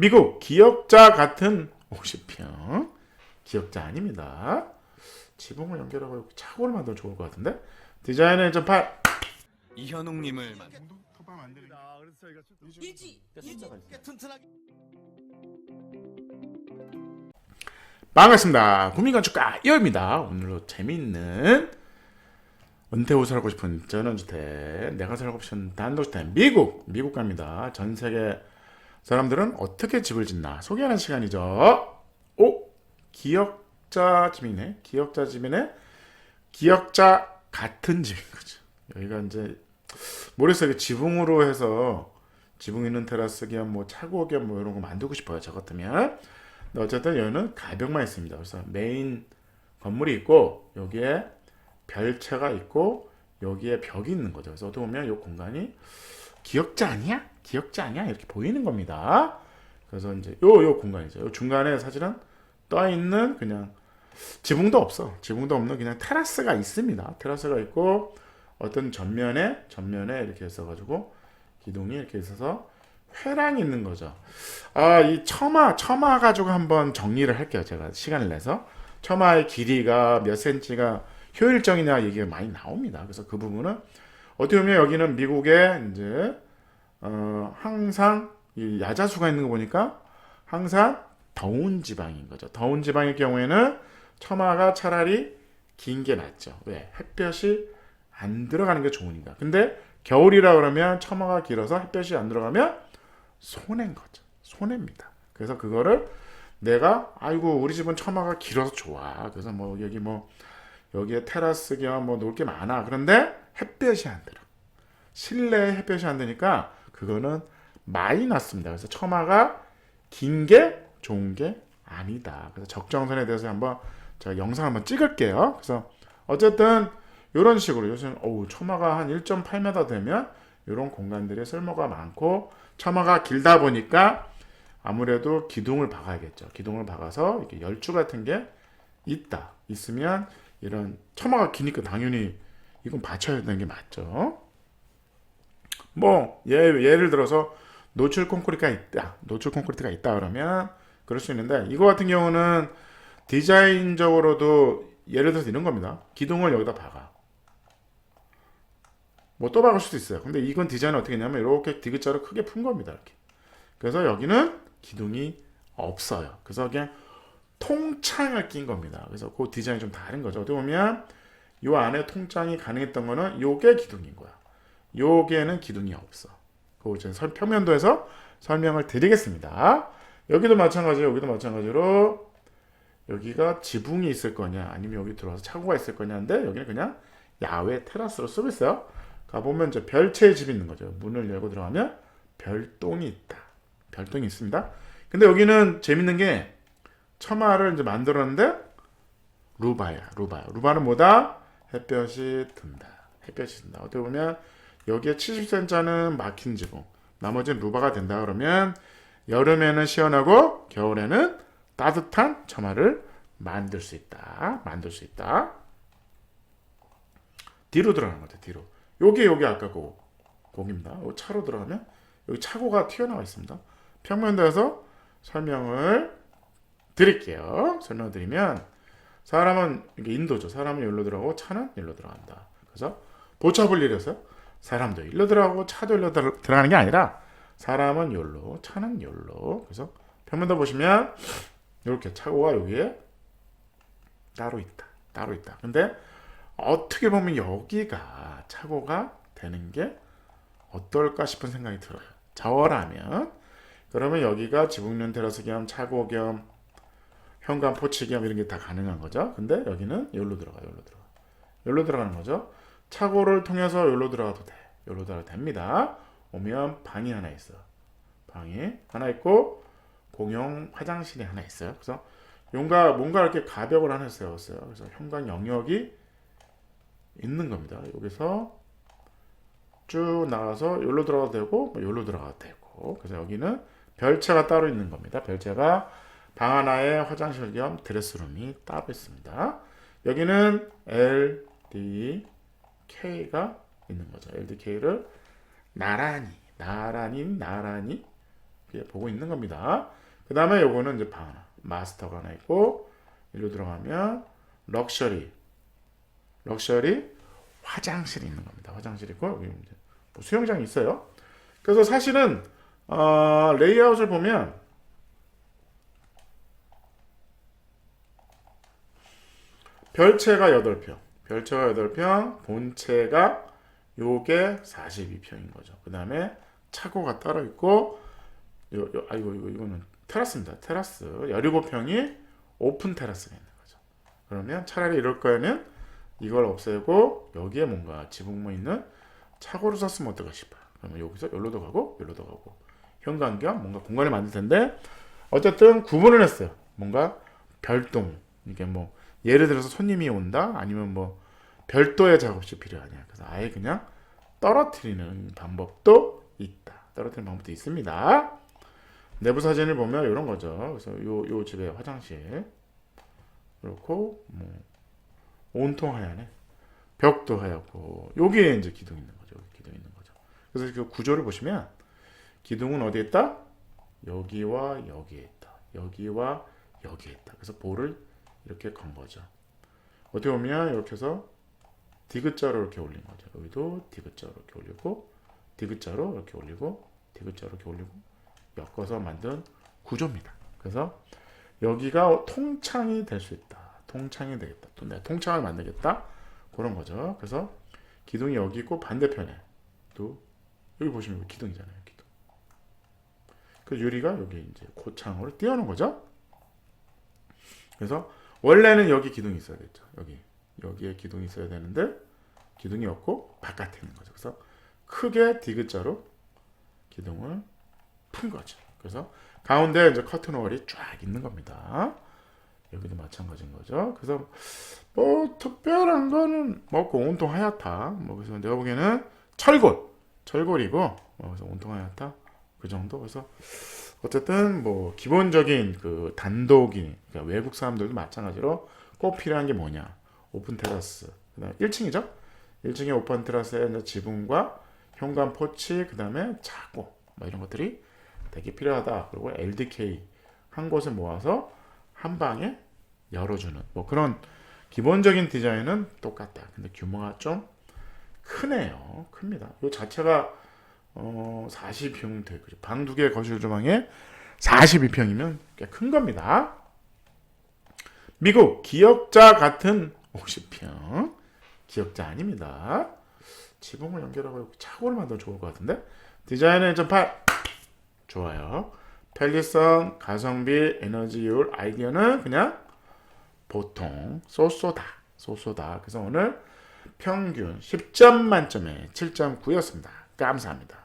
미국 기역자 같은 50평. 기역자 아닙니다. 지붕을 연결하고 차고를 만들면 좋을 것 같은데. 디자인은 1.8. 이현웅님을 반갑습니다. 국민건축가 이어입니다. 오늘도 재미있는 은퇴후 살고 싶은 전원주택, 내가 살고 싶은 단독주택, 미국 갑니다. 전 세계 사람들은 어떻게 집을 짓나 소개하는 시간이죠. 오, 기역자 집이네. 기역자 집이네. 기역자 같은 집인 거죠. 여기가 이제 모르겠어요. 지붕으로 해서 지붕 있는 테라스 겸 뭐 차고 겸 뭐 이런 거 만들고 싶어요. 저 같으면. 근데 어쨌든 여기는 가벽만 있습니다. 그래서 메인 건물이 있고 여기에 별채가 있고 여기에 벽이 있는 거죠. 그래서 어떻게 보면 이 공간이 기역자 아니야? 기역자 아니야? 이렇게 보이는 겁니다. 그래서 이제 요 공간이죠. 요 중간에 사실은 떠 있는 그냥 지붕도 없어. 지붕도 없는 그냥 테라스가 있습니다. 테라스가 있고 어떤 전면에 이렇게 있어가지고 기둥이 이렇게 있어서 회랑이 있는 거죠. 이 처마 가지고 한번 정리를 할게요. 제가 시간을 내서 처마의 길이가 몇 센치가 효율적이냐 얘기가 많이 나옵니다. 그래서 그 부분은 어떻게 보면 여기는 미국에 이제 항상 이 야자수가 있는 거 보니까 항상 더운 지방인 거죠. 더운 지방의 경우에는 처마가 차라리 긴 게 낫죠. 왜? 햇볕이 안 들어가는 게 좋으니까. 근데 겨울이라 그러면 처마가 길어서 햇볕이 안 들어가면 손해인 거죠. 손해입니다. 그래서 그거를 내가 아이고 우리 집은 처마가 길어서 좋아. 그래서 여기에 테라스 겸 뭐 놀 게 많아. 그런데 햇볕이 안 들어. 실내에 햇볕이 안 드니까 그거는 마이너스입니다. 그래서 처마가 긴 게 좋은 게 아니다. 그래서 적정선에 대해서 한번 제가 영상 한번 찍을게요. 그래서 어쨌든 이런 식으로 요즘 처마가 한 1.8m 되면 이런 공간들이 쓸모가 많고 처마가 길다 보니까 아무래도 기둥을 박아야겠죠. 기둥을 박아서 이렇게 열주 같은 게 있으면 이런 처마가 기니까 당연히 이건 받쳐야 되는 게 맞죠. 예를 들어서 노출 콘크리트가 있다 그러면 그럴 수 있는데 이거 같은 경우는 디자인적으로도 예를 들어서 이런 겁니다. 기둥을 여기다 박아. 또 박을 수도 있어요. 근데 이건 디자인은 어떻게 했냐면 이렇게 디귿자로 크게 푼 겁니다. 이렇게. 그래서 여기는 기둥이 없어요. 그래서 그냥 통창을 낀 겁니다. 그래서 그 디자인이 좀 다른 거죠. 어떻게 보면 이 안에 통창이 가능했던 거는 요게 기둥인 거야. 요게는 기둥이 없어. 그거 이제 평면도에서 설명을 드리겠습니다. 여기도 마찬가지로 여기가 지붕이 있을 거냐 아니면 여기 들어와서 차고가 있을 거냐인데 여기는 그냥 야외 테라스로 쓰고 있어요. 가보면 이제 별채의 집이 있는 거죠. 문을 열고 들어가면 별똥이 있다. 별똥이 있습니다. 근데 여기는 재밌는 게 처마를 이제 만들었는데 루바야. 루바는 뭐다? 햇볕이 든다. 어떻게 보면 여기에 70cm는 막힌 지붕. 나머지는 루바가 된다 그러면 여름에는 시원하고 겨울에는 따뜻한 처마를 만들 수 있다. 뒤로 들어가는 거죠. 뒤로. 여기 아까 거기입니다. 차로 들어가면 여기 차고가 튀어나와 있습니다. 평면도에서 설명을 드릴게요. 설명드리면 사람은 이게 인도죠. 사람은 여기로 들어가고 차는 여기로 들어간다. 그래서 보차볼 일이었어요. 사람도 여기로 들어가고 차도 여기로 들어가는 게 아니라 사람은 여기로 차는 여기로. 그래서 평면도 보시면 이렇게 차고가 여기에 따로 있다. 근데 어떻게 보면 여기가 차고가 되는 게 어떨까 싶은 생각이 들어요. 저라면 그러면 여기가 지붕면 테라스 겸 차고 겸 현관 포치 겸 이런 게 다 가능한 거죠. 근데 여기는 여기로 들어가는 거죠. 차고를 통해서 여기로 들어가도 됩니다. 오면 방이 하나 있어. 방이 하나 있고 공용 화장실이 하나 있어요. 그래서 뭔가 이렇게 가벽을 하나 세웠어요. 그래서 현관 영역이 있는 겁니다. 여기서 쭉 나가서 여기로 들어가도 되고 여기로 들어가도 되고. 그래서 여기는 별채가 따로 있는 겁니다. 별채가 방 하나에 화장실 겸 드레스룸이 따로 있습니다. 여기는 LDK가 있는 거죠. LDK를 나란히 보고 있는 겁니다. 그 다음에 요거는 이제 방 하나, 마스터가 하나 있고, 일로 들어가면 럭셔리 화장실이 있는 겁니다. 화장실이 있고 여기 이제 뭐 수영장이 있어요. 그래서 사실은 레이아웃을 보면 별채가 8평, 본채가 요게 42평인 거죠. 그 다음에 차고가 따로 있고, 이거는 테라스입니다. 테라스. 17평이 오픈 테라스가 있는 거죠. 그러면 차라리 이럴 거면 이걸 없애고, 여기에 뭔가 지붕만 있는 차고를 썼으면 어떨까 싶어요. 그러면 여기서 여기로도 가고, 여기로도 가고. 현관겸 뭔가 공간을 만들 텐데, 어쨌든 구분을 했어요. 뭔가 별동. 이게 뭐, 예를 들어서 손님이 온다? 아니면 뭐, 별도의 작업실이 필요하냐. 그래서 아예 그냥 떨어뜨리는 방법도 있다. 떨어뜨리는 방법도 있습니다. 내부 사진을 보면 이런 거죠. 그래서 요 집의 화장실. 그렇고, 뭐, 온통 하얗네. 벽도 하얗고, 여기에 이제 기둥 있는 거죠. 여기 기둥 있는 거죠. 그래서 그 구조를 보시면, 기둥은 어디에 있다? 여기와 여기에 있다. 여기와 여기에 있다. 그래서 볼을 이렇게 건 거죠. 어떻게 보면 이렇게 해서 디귿자로 이렇게 올린 거죠. 여기도 디귿자로 이렇게 올리고, 디귿자로 이렇게 올리고, 디귿자로 이렇게 올리고, 엮어서 만든 구조입니다. 그래서 여기가 통창이 될 수 있다. 통창이 되겠다. 또 내가 통창을 만들겠다. 그런 거죠. 그래서 기둥이 여기 있고 반대편에 또 여기 보시면 기둥이잖아요. 기둥. 그 유리가 여기 이제 고창으로 띄우는 거죠. 그래서 원래는 여기 기둥이 있어야겠죠. 여기에 기둥이 있어야 되는데 기둥이 없고 바깥에 있는 거죠. 그래서 크게 디귿자로 기둥을 푼 거죠. 그래서 가운데 이제 커튼 월이 쫙 있는 겁니다. 여기도 마찬가지인 거죠. 그래서 뭐 특별한 거는 뭐고 온통 하얗다. 뭐 그래서 내가 보기에는 철골이고 그래서 온통 하얗다. 그 정도. 그래서 어쨌든 뭐 기본적인 그 단독이 그러니까 외국 사람들도 마찬가지로 꼭 필요한 게 뭐냐? 오픈 테라스. 그다음에 1층이죠. 1층에 오픈 테라스에 지붕과 현관 포치, 그다음에 차고 뭐 이런 것들이 되게 필요하다. 그리고 LDK 한 곳에 모아서 한 방에 열어주는 뭐 그런 기본적인 디자인은 똑같다. 근데 규모가 좀 크네요. 큽니다. 이 자체가 40평 되고 방 2개 거실 주방에 42평이면 꽤 큰 겁니다. 미국 기역자 같은 50평. 기역자 아닙니다. 지붕을 연결하고 차고를 만들면 좋을 것 같은데 디자인은 1.8 좋아요. 편리성, 가성비, 에너지율, 아이디어는 그냥 보통 쏘쏘다. 그래서 오늘 평균 10점 만점에 7.9였습니다. 감사합니다.